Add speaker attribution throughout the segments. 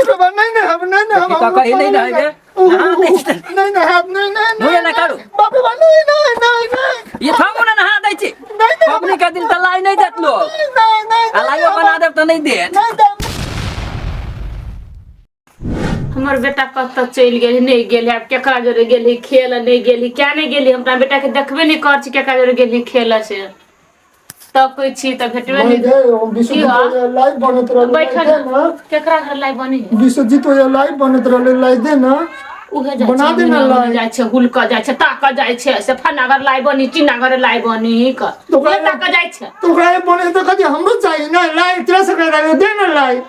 Speaker 1: बाबा नहीं हम
Speaker 2: काका ये नहीं है
Speaker 1: नहीं
Speaker 2: मुझे ना करू
Speaker 1: बाबा नहीं
Speaker 2: ये थामो ना नहा दै छी अपने के दिल तलाई नहीं देत लोग अलाइयो बना देब त नहीं दे
Speaker 3: हमर बेटा कत चल गेल नहीं गेल अब केकरा जोरे गेल खेल नहीं गेल क्या नहीं गेल हमरा बेटा के देखबे नहीं कर छी केकरा जोरे गेल खेल से तब कोई छी त भेटबे नहीं
Speaker 1: लाइव बनत रह
Speaker 3: बैठल ना केकरा घर लाइव बनी
Speaker 1: विश्वजीत ये लाइव बनत रह लाइव दे ना
Speaker 3: उहे
Speaker 1: बना दे ना लाइव
Speaker 3: जाय छे हुलक जाय छे ताक जाय छे से फना घर लाइव बनी चिना घर लाइव बनी क तो ताक जाय छे
Speaker 1: तो लाइव बने तो कदी हमरो चाहिए ना लाइव तेरा से कर दे ना लाइव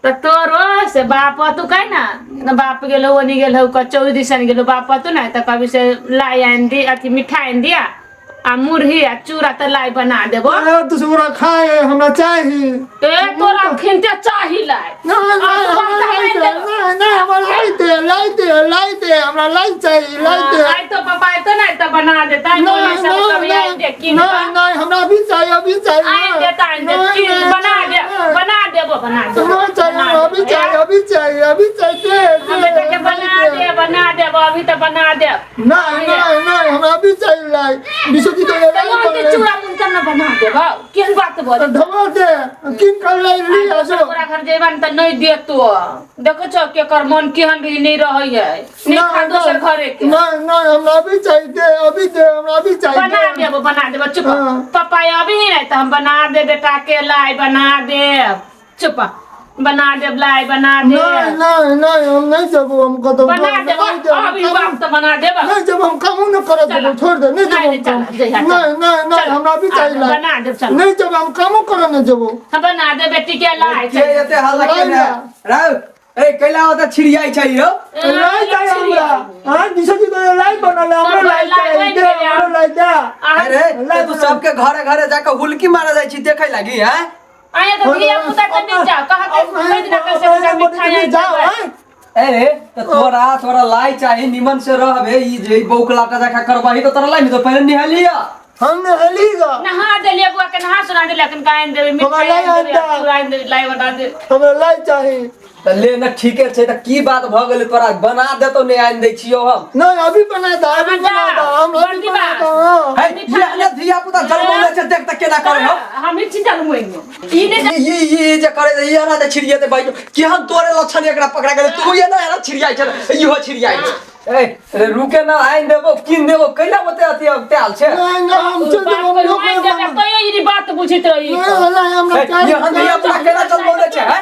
Speaker 3: तो तोरो से बाप तू कह ना बाप गेलो ओनी गेलो क 14 दिसन गेलो बाप तू ना त कभी से लाई आन दी अथी मिठाई आन दिया आ मुरही आ चूड़ा त लाई बना देबो
Speaker 1: अरे दूसरा खाए हमरा चाहिए
Speaker 3: ए तोरा खिनते चाही लाई
Speaker 1: ना हमरा लाई दे हमरा लाई चाहिए लाई दे
Speaker 3: आई तो पापा तो ना त बना देता बोली सब कभी आई दे कि
Speaker 1: नहीं हमरा अभी चाहिए
Speaker 3: आई देता कि बना देबो
Speaker 1: अभी चाहिए
Speaker 3: हम बेटा के बना देबो अभी तो बना दे
Speaker 1: नहीं हमरा अभी चाहिए लाई विश्वजीत तो
Speaker 3: तो चूड़ा मुंतन न बना देबो केन बात बोल
Speaker 1: ढवा दे किन कर लाई ली आजो
Speaker 3: पूरा घर जेबन त नहीं दे तो देखो छ के कर मन केहन भी नहीं रहई है नहीं खा दोसर घरे के
Speaker 1: नहीं हमरा अभी चाहिए अभी दे हमरा अभी चाहिए
Speaker 3: बना देबो चुप पापा अभी नहीं त हम बना दे बेटा के लाई बना दे चुप बना दे लाई बना दे
Speaker 1: नहीं हम नहीं जब हमको तो
Speaker 3: बना दे अभी बाप तो बना दे
Speaker 1: नहीं जब हम काम न करे तो छोड़ दे नहीं नहीं हमरा भी चाहिए
Speaker 3: बना दे चल
Speaker 1: नहीं जब हम काम करे न जब
Speaker 3: हम बना दे बेटी के लाई
Speaker 4: के एते हल्ला के राव ए कैला होता छिड़ियाई चाहिए
Speaker 1: लाई चाहिए हमरा हां विश्वजीत तो लाई बनल हमरा लाई चाहिए दे हमरा लाई दे
Speaker 4: अरे तू सबके घरे घरे जाके हुलकी मारा जाई छी देखै लागी हैं
Speaker 3: आया तो धिया पुता के नहीं जा कहा के कोई दिन कैसे मिठाई
Speaker 1: जाओ
Speaker 4: अरे तो तोरा लाई चाहिए निमन से रहबे ई जे बौकलाटा जाका करबाही तो तोरा लाई में तो पहले निहालिया
Speaker 1: हम नहलीगा
Speaker 3: नहा देलिए बुआ के नहा सुना दे लेकिन काइन देबे मिठाई दे लाई बना दे
Speaker 1: हमरा लाई चाहिए
Speaker 4: त ले न ठीके छै त की बात भ गेलै तोरा बना दे तो नहीं आन दै छियो हम
Speaker 1: नहीं अभी बना दे हम अभी बना दे
Speaker 4: है ये धिया पुता जलमौले छै देख त केना करे हो
Speaker 3: हम ही जलमोई ई ने
Speaker 4: ये जे करे ये ना छिड़िए दे भाई केहन तोरे लक्षण एकरा पकड़ा गेलै तू ये ना छिड़ियाई छै इहो छिड़ियाई ए रे रुके ना आइन देबो किन देबो कैला बते अति त्याल छै
Speaker 1: नहीं हम चल हम लोग
Speaker 3: तो ये बात बुझित रही
Speaker 1: नहीं हमरा
Speaker 4: ये धिया पुता केना जलमौले छै है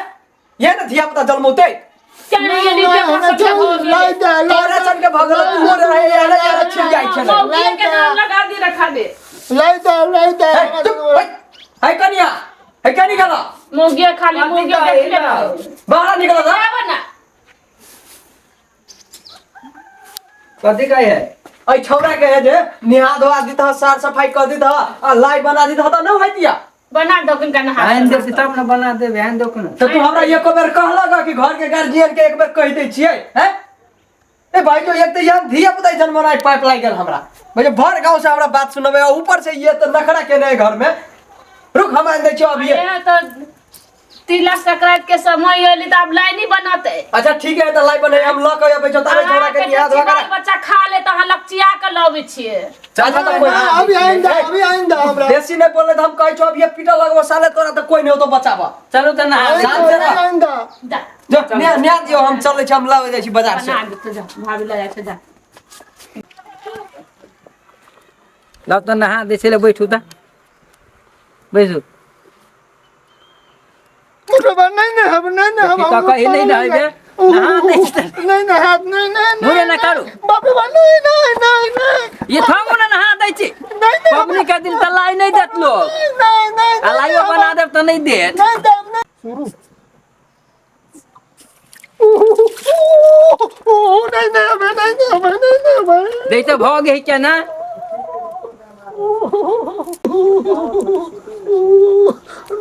Speaker 4: ये ना धिया पुता जलमौते
Speaker 3: क्या ये नीचे
Speaker 1: लाई दे
Speaker 4: तोरे सन के भगल तू रहे यार छिड़ियाई छै
Speaker 3: मौगी के नाम लगा दी रखा दे
Speaker 1: लाई दे
Speaker 4: है कनिया है क्या निकला
Speaker 3: मौगी खाली मौगी देख ले
Speaker 4: बाहर निकला था
Speaker 3: ना
Speaker 4: कथी कहे है ऐ छौरा कहे जे निहा धोआ दी था साफ सफाई कर दी था आ लाई बना दी था तो न होइतिया
Speaker 3: बना दो किन का नहा
Speaker 2: आइन दे तब न बना दे बहन दो कन
Speaker 4: तो तू हमरा एक बेर कहलगा कि घर के गार्जियन के एक बेर कह दे छियै हैं ए भाई तो एक त यान धिया पुता जन्मनाई पाइप लाग गेल हमरा मुझे भर गांव से हमरा बात सुनबे ऊपर से ये तो नखरा केने घर में रुक हम आइन दे छियो अभी
Speaker 3: तो तिला संक्रांत के समय होली त अब लाई नहीं बनाते
Speaker 4: अच्छा ठीक है तो लाई बने हम ल के अबे छोटा छोरा के निहा धोआ कर
Speaker 3: बच्चा खा ले त लपचिया के लबे छिए
Speaker 4: चाचा तो कोई
Speaker 1: अभी आइन दे हमरा
Speaker 4: बेसी नहीं बोले तो हम कहै छौ अब ये पीटा लगबो साले तोरा तो कोई नहीं हो तो बचाबा
Speaker 2: चलो त ना
Speaker 1: आइन दे
Speaker 3: जा
Speaker 4: जो न्या दियो हम चले छी हम लावे जाई छी बाजार से
Speaker 3: बना दे तो जा भाभी ला जाय छ जा
Speaker 2: ला त नहा दे छले बैठू त बैठू
Speaker 1: बाबा नहीं हम
Speaker 2: काका ये नहीं है
Speaker 1: नहीं हाथ नहीं
Speaker 2: मुझे ना करू
Speaker 1: बाबा नहीं
Speaker 2: ये थामो ना नहा दै छी अपने के दिल तलाई नहीं देत लोग
Speaker 1: नहीं
Speaker 2: अलाइयो बना देब त नहीं देत
Speaker 1: शुरू नहीं
Speaker 2: दे त भ गई क्या ना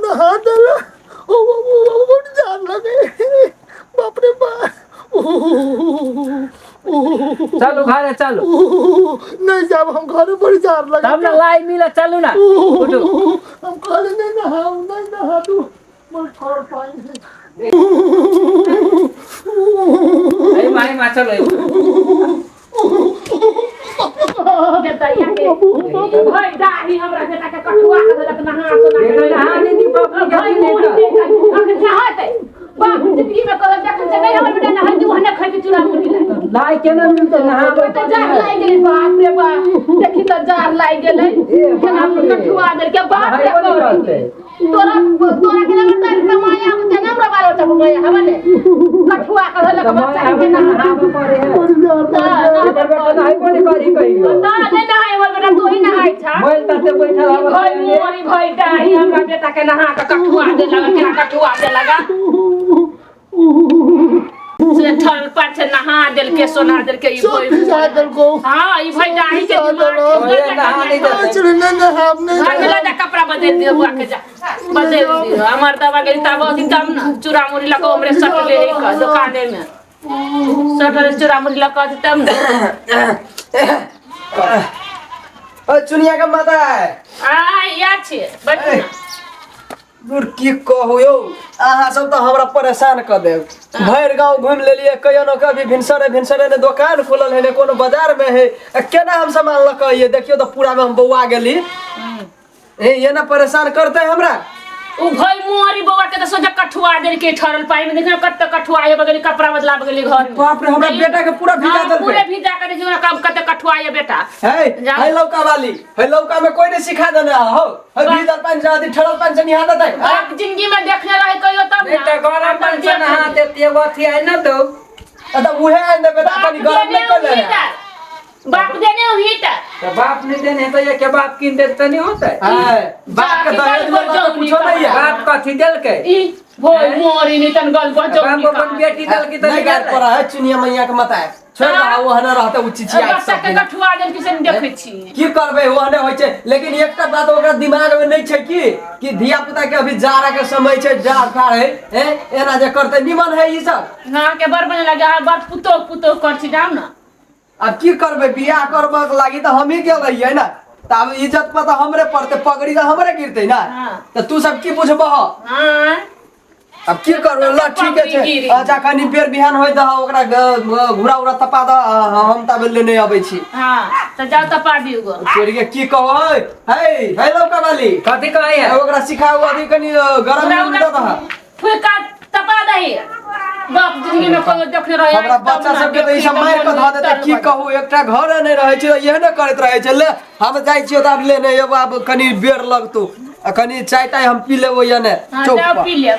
Speaker 1: नहा दे जान लगे बाप रे बाप
Speaker 2: चलो घरे चलो
Speaker 1: नहीं जब हम घर पर जान लगे
Speaker 2: तब ना लाई मिला चलो ना उठो
Speaker 1: हम कल नहीं नहा तू मैं छोड़ पाएंगे
Speaker 2: चले
Speaker 3: बेटा के भाई दाही हमरा बेटा के कठुआ के देलक नहा सोना
Speaker 2: नहा दीदी बाप
Speaker 3: भाई मोर के चाहते बाप जिंदगी में कहल देखन से नहीं हमर बेटा नहा दू हने खाइ के चूड़ा मुड़ी
Speaker 2: लाई केना मिलते नहाबे
Speaker 3: तो जार लाग गेलै बाप रे बाप देखि त जार लाग गेलै केना कठुआ देल के बाप रे बाप तोरा के नंबर तार कमाया हम ते हमरा बाल बच्चा कमाया हमने कठुआ के देलक बच्चा के नहाबे पड़े
Speaker 2: बेटा नहीं कोनी करी कहियो
Speaker 3: ना नहीं नहाय हमर बेटा तू ही नहाय छा
Speaker 2: मोल ताते बैठल हवा
Speaker 3: भाई मोरी भाई दाही हमरा बेटा के नहा के कठुआ दे लगा केना कठुआ दे लगा से ठल पर से नहा देल के सोना देल के ई भाई हां ई भाई दाही के
Speaker 2: नहा नहीं दे
Speaker 3: घर में ला कपड़ा बदल दियो बुआ के जा बदल दियो हमर दवा गेली तब अथी तब ना चूड़ा मुड़ी लगा हमरे सटले का दुकाने में सटले चूड़ा मुड़ी लगा तब ना
Speaker 4: ओ चुनिया के माता
Speaker 3: आ या छे बैठ
Speaker 4: दूर की कहू यौ अहाँ सब तो हमरा परेशान कर देब भर गांव घूम लेलिए कहियो न कभी भिनसरे ने दुकान खोलल है ने कोनो बाजार में है केना हम सामान ल के ये देखियो तो पूरा में हम बौआ गेली ये ना परेशान करते हमरा
Speaker 3: उ भाई मोरी बउआ के तो सोचा कठुआ देल के ठरल पाई में देखियो कत कठुआ है बगली कपड़ा बदला बगली घर में
Speaker 4: बाप रे हमरा बेटा के पूरा भिजा देल
Speaker 3: पूरे भिजा कर देखियो काम कत कठुआ है बेटा
Speaker 4: है लौका वाली है लौका में कोई नहीं सिखा देने हो है भीतर पानी से आदि ठरल पानी से नहीं हाथ देते
Speaker 3: आप जिंदगी में देखले रहे कहियो तब
Speaker 2: बेटा गरम पानी से नहा देती है अथी है ना तो
Speaker 4: अदा उहे आंदे बेटा पानी गरम नहीं कर ले
Speaker 3: बाप देने हो हीटर
Speaker 2: तो बाप नहीं देने तो ये के बाप किन देते नहीं होता
Speaker 4: है बाप का दहेज में तो कुछ नहीं है
Speaker 2: बाप कथी देल के
Speaker 3: ई भोई मोरी नहीं तन गल बचो
Speaker 2: बाप अपन बेटी देल की तो
Speaker 4: नहीं गाल पर है चुनिया मैया के मत है छोड़ दो वो हने रहते उ चिचिया
Speaker 3: बच्चा के कठुआ देल किसे देखै छी
Speaker 4: की करबे वो हने होय छै लेकिन एकटा बात ओकरा दिमाग में नहीं छै कि धिया पुता के अभी जाड़ा के समय छै जाड़ का है एना जे करते निमन है ई सब
Speaker 3: ना के बर बने लगे आ बात पुतो कर छी जाम ना
Speaker 4: अब की करबे बियाह करबक लागी तो हम ही गेल रहिए ना तब इज्जत पता हमरे पड़ते पगड़ी तो हमरे गिरते ना तो तू सब की बुझबह
Speaker 3: हां
Speaker 4: अब की करबे ल ठीक है अच्छा कनी बेर बिहान होय द ओकरा घुरा तपा द हम तब लेने आबै छी
Speaker 3: हां तो जाओ तपा दियो गो
Speaker 4: तोरी के की कहै हे लौका वाली
Speaker 2: कथी कहै है
Speaker 4: ओकरा सिखाओ अभी कनी गरम में दे दह
Speaker 3: फुका तपा दही बाप जिंदगी में कोई देखने रहे
Speaker 4: हमरा बच्चा सब के त ई सब मार के ध देते की कहू एकटा घर नहीं रहे छै यही न करत रहे छै ले हम जाई छियो त अब लेने एबो अब कनी बेर लगतो कनी चाय ताय हम पी लेबो यने
Speaker 3: हां जाओ पी ले